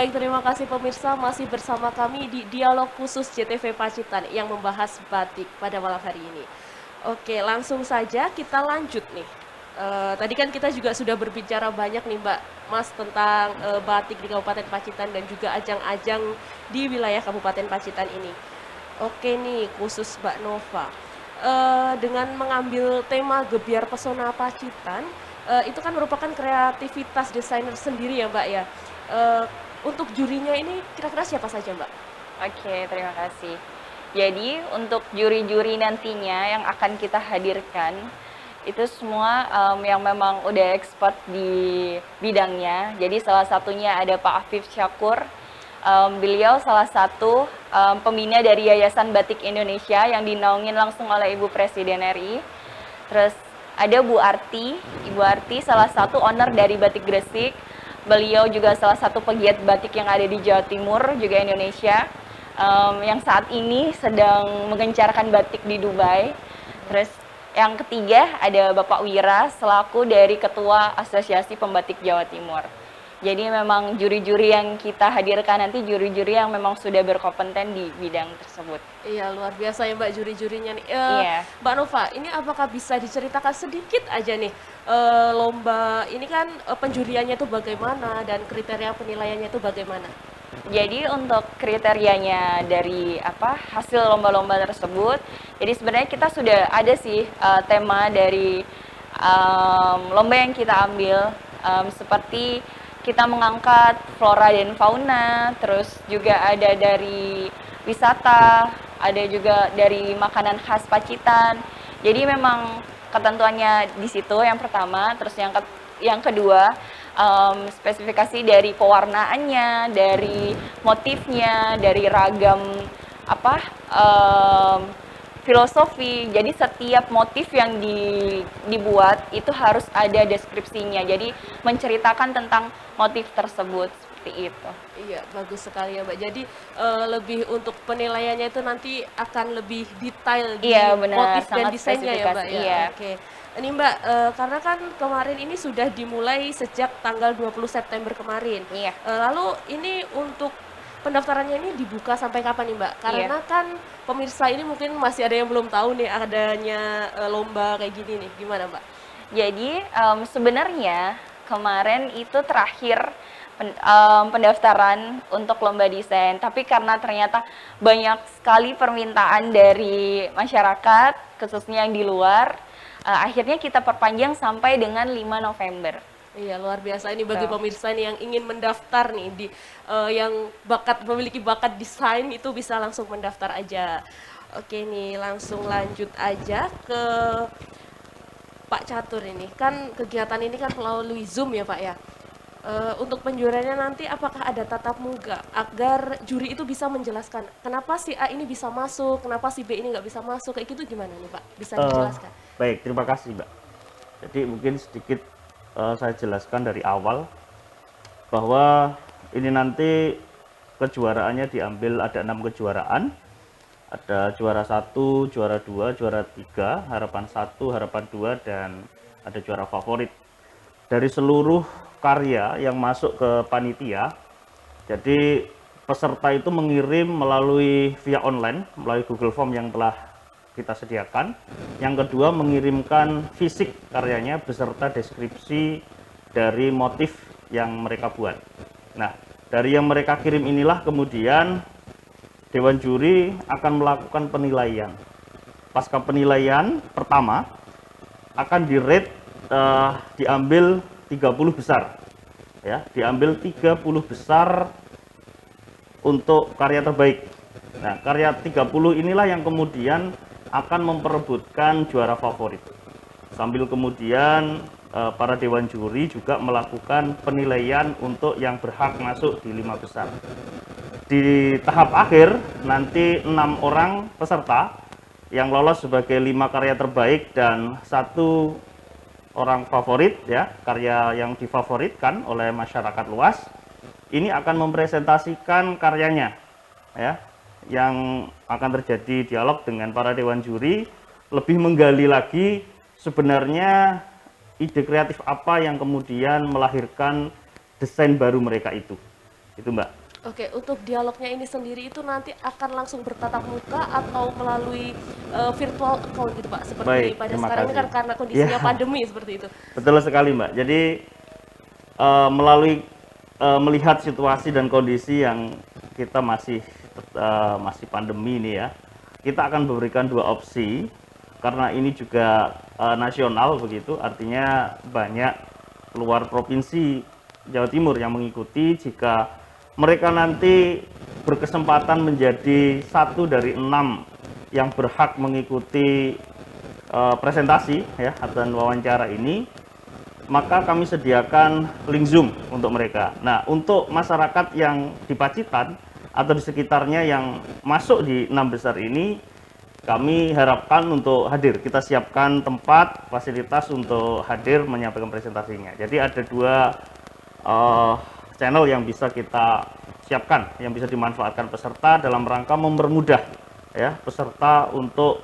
Baik, terima kasih pemirsa masih bersama kami di dialog khusus JTV Pacitan yang membahas batik pada malam hari ini. Oke, langsung saja kita lanjut nih. Tadi kan kita juga sudah berbicara banyak nih Mbak Mas tentang batik di Kabupaten Pacitan dan juga ajang-ajang di wilayah Kabupaten Pacitan ini. Oke nih, khusus Mbak Nova. Dengan mengambil tema Gebiar Pesona Pacitan, itu kan merupakan kreativitas desainer sendiri ya Mbak ya. Eh, untuk jurinya ini kira-kira siapa saja Mbak? Oke, terima kasih. Jadi untuk juri-juri nantinya yang akan kita hadirkan itu semua yang memang udah expert di bidangnya. Jadi salah satunya ada Pak Afif Syakur. Beliau salah satu pembina dari Yayasan Batik Indonesia yang dinaungin langsung oleh Ibu Presiden RI. Terus ada Bu Arti, Ibu Arti salah satu owner dari Batik Gresik. Beliau juga salah satu pegiat batik yang ada di Jawa Timur, juga Indonesia, yang saat ini sedang mengencarkan batik di Dubai. Terus yang ketiga ada Bapak Wira selaku dari Ketua Asosiasi Pembatik Jawa Timur. Jadi memang juri-juri yang kita hadirkan nanti juri-juri yang memang sudah berkompeten di bidang tersebut. Iya, luar biasa ya Mbak juri-jurinya nih. Iya. Mbak Nova, ini apakah bisa diceritakan sedikit aja nih lomba ini kan penjuriannya itu bagaimana dan kriteria penilaiannya itu bagaimana? Jadi untuk kriterianya dari hasil lomba-lomba tersebut, jadi sebenarnya kita sudah ada sih tema dari lomba yang kita ambil, seperti kita mengangkat flora dan fauna, terus juga ada dari wisata, ada juga dari makanan khas Pacitan. Jadi memang ketentuannya di situ yang pertama, terus yang kedua spesifikasi dari pewarnaannya, dari motifnya, dari ragam filosofi. Jadi setiap motif yang dibuat itu harus ada deskripsinya. Jadi menceritakan tentang motif tersebut seperti itu. Iya, bagus sekali ya Mbak. Jadi lebih untuk penilaiannya itu nanti akan lebih detail di Iya benar, motif dan sangat desainnya ya Mbak spesifikasi. ya. Iya. Oke. Ini Mbak, karena kan kemarin ini sudah dimulai sejak tanggal 20 September kemarin. Iya. Lalu ini untuk pendaftarannya ini dibuka sampai kapan nih Mbak? Karena Iya. kan pemirsa ini mungkin masih ada yang belum tahu nih adanya lomba kayak gini nih. Gimana Mbak? Jadi sebenarnya kemarin itu terakhir pendaftaran untuk lomba desain, tapi karena ternyata banyak sekali permintaan dari masyarakat, khususnya yang di luar, akhirnya kita perpanjang sampai dengan 5 November. Iya, luar biasa ini bagi Tuh. pemirsa nih yang ingin mendaftar nih di yang memiliki bakat desain itu bisa langsung mendaftar aja. Oke nih, langsung lanjut aja ke Pak Catur ini. Kan kegiatan ini kan melalui Zoom ya, Pak ya. Untuk penjuriannya nanti apakah ada tatap muka agar juri itu bisa menjelaskan kenapa si A ini bisa masuk, kenapa si B ini nggak bisa masuk, kayak gitu gimana nih Pak? Bisa dijelaskan? Baik, terima kasih Mbak. Jadi mungkin sedikit saya jelaskan dari awal bahwa ini nanti kejuaraannya diambil ada 6 kejuaraan, ada juara 1, juara 2, juara 3, harapan 1, harapan 2, dan ada juara favorit. Dari seluruh karya yang masuk ke panitia, jadi peserta itu mengirim melalui via online, melalui Google Form yang telah kita sediakan. Yang kedua, mengirimkan fisik karyanya beserta deskripsi dari motif yang mereka buat. Nah, dari yang mereka kirim inilah kemudian Dewan Juri akan melakukan penilaian. Pasca penilaian pertama akan dirate diambil 30 besar. Ya, diambil 30 besar untuk karya terbaik. Nah, karya 30 inilah yang kemudian akan memperebutkan juara favorit. Sambil kemudian para dewan juri juga melakukan penilaian untuk yang berhak masuk di 5 besar. Di tahap akhir nanti 6 orang peserta yang lolos sebagai 5 karya terbaik dan 1 orang favorit, ya, karya yang difavoritkan oleh masyarakat luas, ini akan mempresentasikan karyanya, ya, yang akan terjadi dialog dengan para dewan juri, lebih menggali lagi sebenarnya ide kreatif apa yang kemudian melahirkan desain baru mereka itu. Itu Mbak. Oke, untuk dialognya ini sendiri itu nanti akan langsung bertatap muka atau melalui virtual account gitu Pak? Seperti Baik, pada terima sekarang ini kan kasih. karena Ya, kondisinya pandemi seperti itu. betul sekali Mbak. Jadi melalui melihat situasi dan kondisi yang kita masih pandemi ini ya, kita akan memberikan dua opsi karena ini juga nasional begitu, artinya banyak luar provinsi Jawa Timur yang mengikuti. Jika mereka nanti berkesempatan menjadi satu dari 6 yang berhak mengikuti presentasi ya dan wawancara ini, maka kami sediakan link Zoom untuk mereka. Nah, untuk masyarakat yang di Pacitan atau di sekitarnya yang masuk di 6 besar ini, kami harapkan untuk hadir. Kita siapkan tempat, fasilitas untuk hadir menyampaikan presentasinya. Jadi ada dua channel yang bisa kita siapkan, yang bisa dimanfaatkan peserta dalam rangka mempermudah ya peserta untuk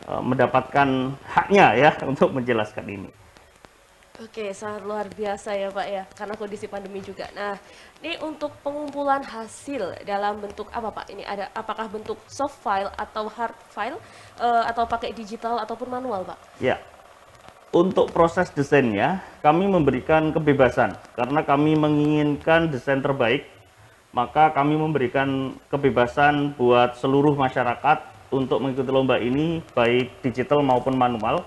mendapatkan haknya ya untuk menjelaskan ini. Oke, sangat luar biasa ya Pak ya, karena kondisi pandemi juga. Nah, ini untuk pengumpulan hasil dalam bentuk apa Pak? Ini ada apakah bentuk soft file atau hard file atau pakai digital ataupun manual Pak? Ya, untuk proses desainnya kami memberikan kebebasan karena kami menginginkan desain terbaik, maka kami memberikan kebebasan buat seluruh masyarakat untuk mengikuti lomba ini baik digital maupun manual.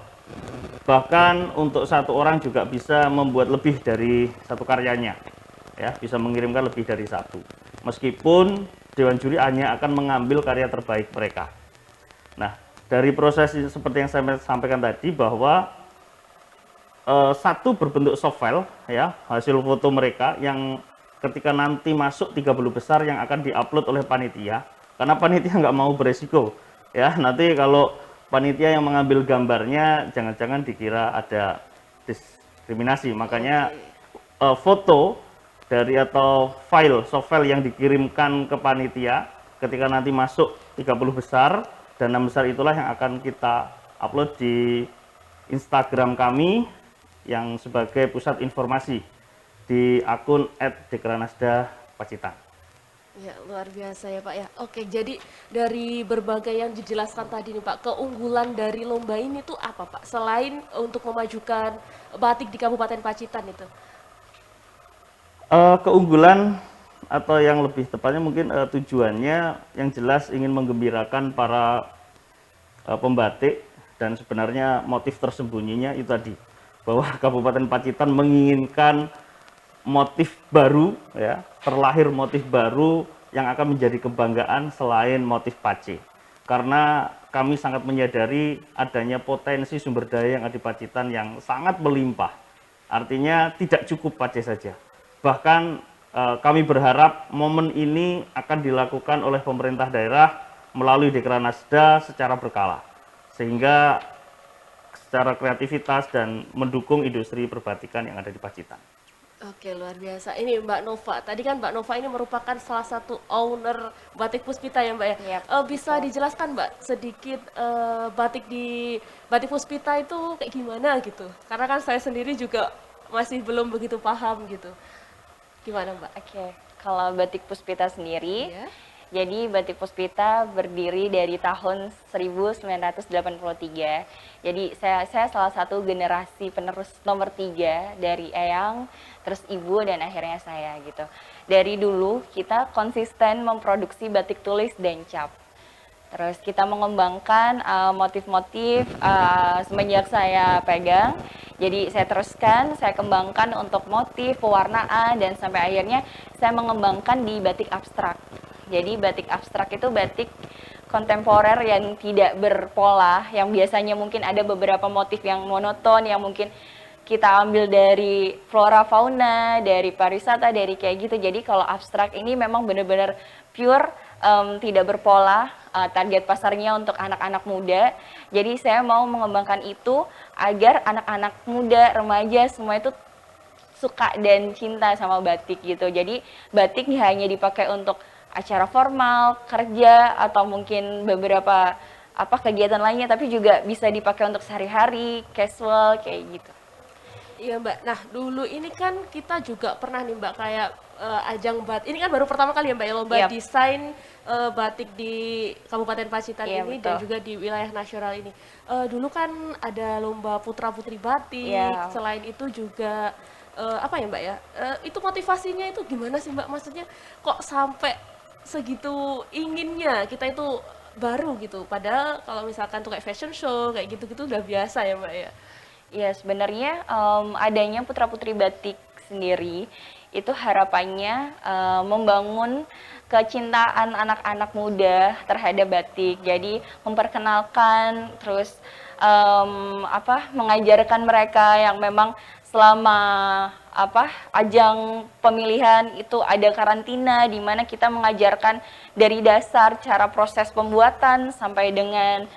Bahkan untuk satu orang juga bisa membuat lebih dari satu karyanya ya, bisa mengirimkan lebih dari satu, meskipun Dewan Juri hanya akan mengambil karya terbaik mereka. Nah, dari proses seperti yang saya sampaikan tadi bahwa satu berbentuk soft file ya, hasil foto mereka yang ketika nanti masuk 30 besar yang akan diupload oleh panitia, karena panitia nggak mau beresiko ya, nanti kalau panitia yang mengambil gambarnya jangan-jangan dikira ada diskriminasi. Makanya foto dari atau file soft file yang dikirimkan ke panitia ketika nanti masuk 30 besar dan 6 besar itulah yang akan kita upload di Instagram kami yang sebagai pusat informasi di akun @dekranasda_pacitan. Ya, luar biasa ya Pak ya. Oke, jadi dari berbagai yang dijelaskan tadi nih Pak, keunggulan dari lomba ini tuh apa Pak? Selain untuk memajukan batik di Kabupaten Pacitan itu. Keunggulan atau yang lebih tepatnya mungkin tujuannya yang jelas ingin menggembirakan para pembatik, dan sebenarnya motif tersembunyinya itu tadi bahwa Kabupaten Pacitan menginginkan motif baru ya, terlahir motif baru yang akan menjadi kebanggaan selain motif pace. Karena kami sangat menyadari adanya potensi sumber daya yang ada di Pacitan yang sangat melimpah. Artinya tidak cukup pace saja. Bahkan kami berharap momen ini akan dilakukan oleh pemerintah daerah melalui Dekranasda secara berkala. Sehingga secara kreativitas dan mendukung industri perbatikan yang ada di Pacitan. Oke, luar biasa. Ini Mbak Nova. Tadi kan Mbak Nova ini merupakan salah satu owner Batik Puspita ya Mbak ya. Yap, Bisa dijelaskan Mbak sedikit batik di Batik Puspita itu kayak gimana gitu? Karena kan saya sendiri juga masih belum begitu paham gitu. Gimana Mbak? Oke, kalau Batik Puspita sendiri, Iya. jadi Batik Puspita berdiri dari tahun 1983. Jadi saya salah satu generasi penerus nomor 3 dari Eyang, terus ibu dan akhirnya saya gitu. Dari dulu kita konsisten memproduksi batik tulis dan cap. Terus kita mengembangkan motif-motif semenjak saya pegang. Jadi saya teruskan, saya kembangkan untuk motif, pewarnaan, dan sampai akhirnya saya mengembangkan di batik abstrak. Jadi batik abstrak itu batik kontemporer yang tidak berpola, yang biasanya mungkin ada beberapa motif yang monoton, yang mungkin kita ambil dari flora fauna, dari pariwisata, dari kayak gitu. Jadi kalau abstrak ini memang benar-benar pure, tidak berpola, target pasarnya untuk anak-anak muda. Jadi saya mau mengembangkan itu agar anak-anak muda, remaja, semua itu suka dan cinta sama batik gitu. Jadi batik hanya dipakai untuk acara formal, kerja, atau mungkin beberapa kegiatan lainnya, tapi juga bisa dipakai untuk sehari-hari, casual, kayak gitu. Iya Mbak. Nah dulu ini kan kita juga pernah nih Mbak kayak ajang batik. Ini kan baru pertama kali ya Mbak ya lomba Yap. desain batik di Kabupaten Pacitan Iya, ini dan betul. juga di wilayah nasional ini. Dulu kan ada lomba putra putri batik. Iya. Selain itu juga apa ya Mbak ya? Itu motivasinya itu gimana sih Mbak? Maksudnya kok sampai segitu inginnya kita itu baru gitu. Padahal kalau misalkan tuh kayak fashion show kayak gitu-gitu udah biasa ya Mbak ya. Ya, sebenarnya adanya putra-putri batik sendiri itu harapannya membangun kecintaan anak-anak muda terhadap batik. Jadi memperkenalkan, terus mengajarkan mereka yang memang selama ajang pemilihan itu ada karantina di mana kita mengajarkan dari dasar cara proses pembuatan sampai dengan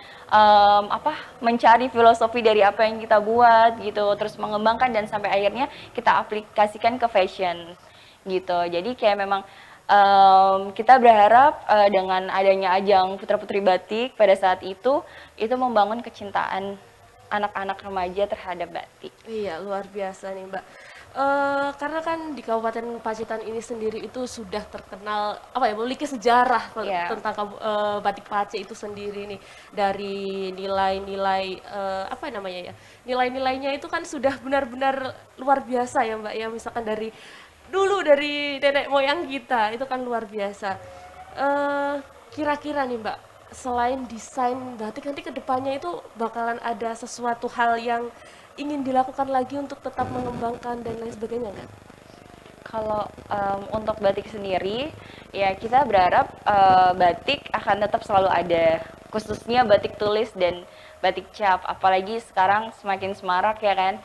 mencari filosofi dari apa yang kita buat gitu, terus mengembangkan dan sampai akhirnya kita aplikasikan ke fashion gitu. Jadi kayak memang kita berharap dengan adanya ajang Putra Putri Batik pada saat itu membangun kecintaan anak-anak remaja terhadap batik. Iya, luar biasa nih Mbak. Karena kan di Kabupaten Pacitan ini sendiri itu sudah terkenal memiliki sejarah Iya. tentang batik Pace itu sendiri nih, dari nilai-nilai nilai-nilainya itu kan sudah benar-benar luar biasa ya Mbak ya, misalkan dari dulu dari nenek moyang kita itu kan luar biasa. Kira-kira nih Mbak, selain desain batik nanti kedepannya itu bakalan ada sesuatu hal yang ingin dilakukan lagi untuk tetap mengembangkan dan lain sebagainya kan? Kalau untuk batik sendiri, ya kita berharap batik akan tetap selalu ada, khususnya batik tulis dan batik cap. Apalagi sekarang semakin semarak ya kan,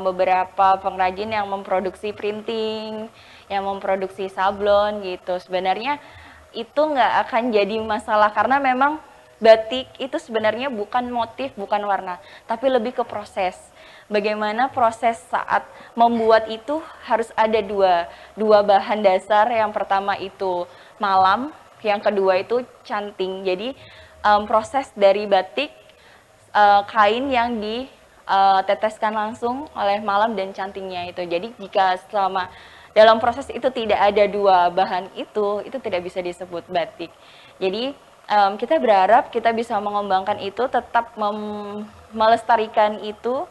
beberapa pengrajin yang memproduksi printing, yang memproduksi sablon gitu. Sebenarnya itu nggak akan jadi masalah karena memang batik itu sebenarnya bukan motif, bukan warna, tapi lebih ke proses. Bagaimana proses saat membuat itu harus ada dua bahan dasar. Yang pertama itu malam, yang kedua itu canting. Jadi proses dari batik kain yang diteteskan langsung oleh malam dan cantingnya itu. Jadi jika selama dalam proses itu tidak ada dua bahan itu tidak bisa disebut batik. Jadi kita berharap kita bisa mengembangkan itu, tetap melestarikan itu,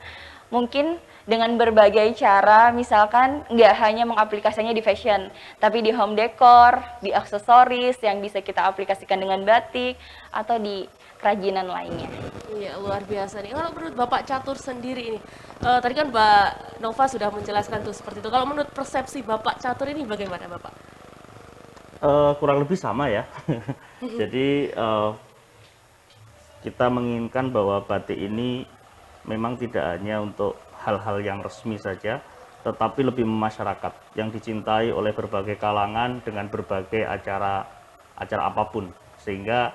mungkin dengan berbagai cara, misalkan nggak hanya mengaplikasikannya di fashion, tapi di home decor, di aksesoris yang bisa kita aplikasikan dengan batik, atau di kerajinan lainnya. Iya, luar biasa nih. Kalau menurut Bapak Catur sendiri ini, tadi kan Mbak Nova sudah menjelaskan tuh seperti itu. Kalau menurut persepsi Bapak Catur ini bagaimana Bapak? Kurang lebih sama ya. Jadi kita menginginkan bahwa batik ini memang tidak hanya untuk hal-hal yang resmi saja, tetapi lebih memasyarakat, yang dicintai oleh berbagai kalangan dengan berbagai acara apapun, sehingga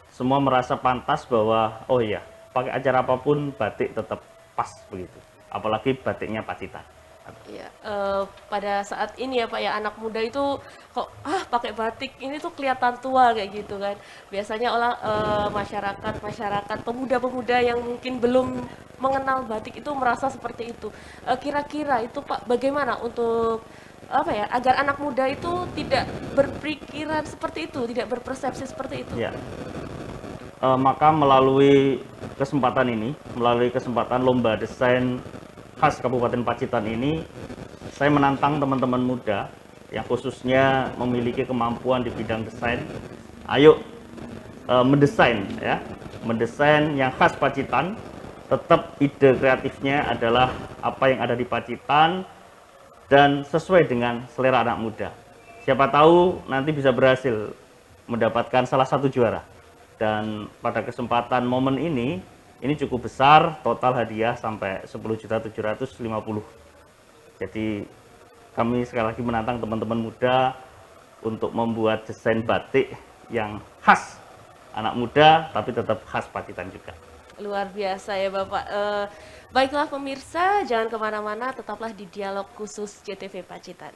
semua merasa pantas bahwa oh iya, pakai acara apapun batik tetap pas begitu, apalagi batiknya Pacitan. Iya, pada saat ini ya Pak ya, anak muda itu kok pakai batik ini tuh kelihatan tua kayak gitu kan. Biasanya masyarakat pemuda-pemuda yang mungkin belum mengenal batik itu merasa seperti itu. Kira-kira itu Pak bagaimana untuk agar anak muda itu tidak berpikiran seperti itu, tidak berpersepsi seperti itu? Ya. Maka melalui kesempatan ini, melalui kesempatan lomba desain khas Kabupaten Pacitan ini, saya menantang teman-teman muda yang khususnya memiliki kemampuan di bidang desain. Ayo mendesain ya, mendesain yang khas Pacitan. Tetap ide kreatifnya adalah apa yang ada di Pacitan dan sesuai dengan selera anak muda. Siapa tahu nanti bisa berhasil mendapatkan salah satu juara. Dan pada kesempatan momen ini cukup besar, total hadiah sampai 10.750.000. Jadi kami sekali lagi menantang teman-teman muda untuk membuat desain batik yang khas anak muda, tapi tetap khas Pacitan juga. Luar biasa ya Bapak. Baiklah pemirsa, jangan kemana-mana, tetaplah di Dialog Khusus JTV Pacitan.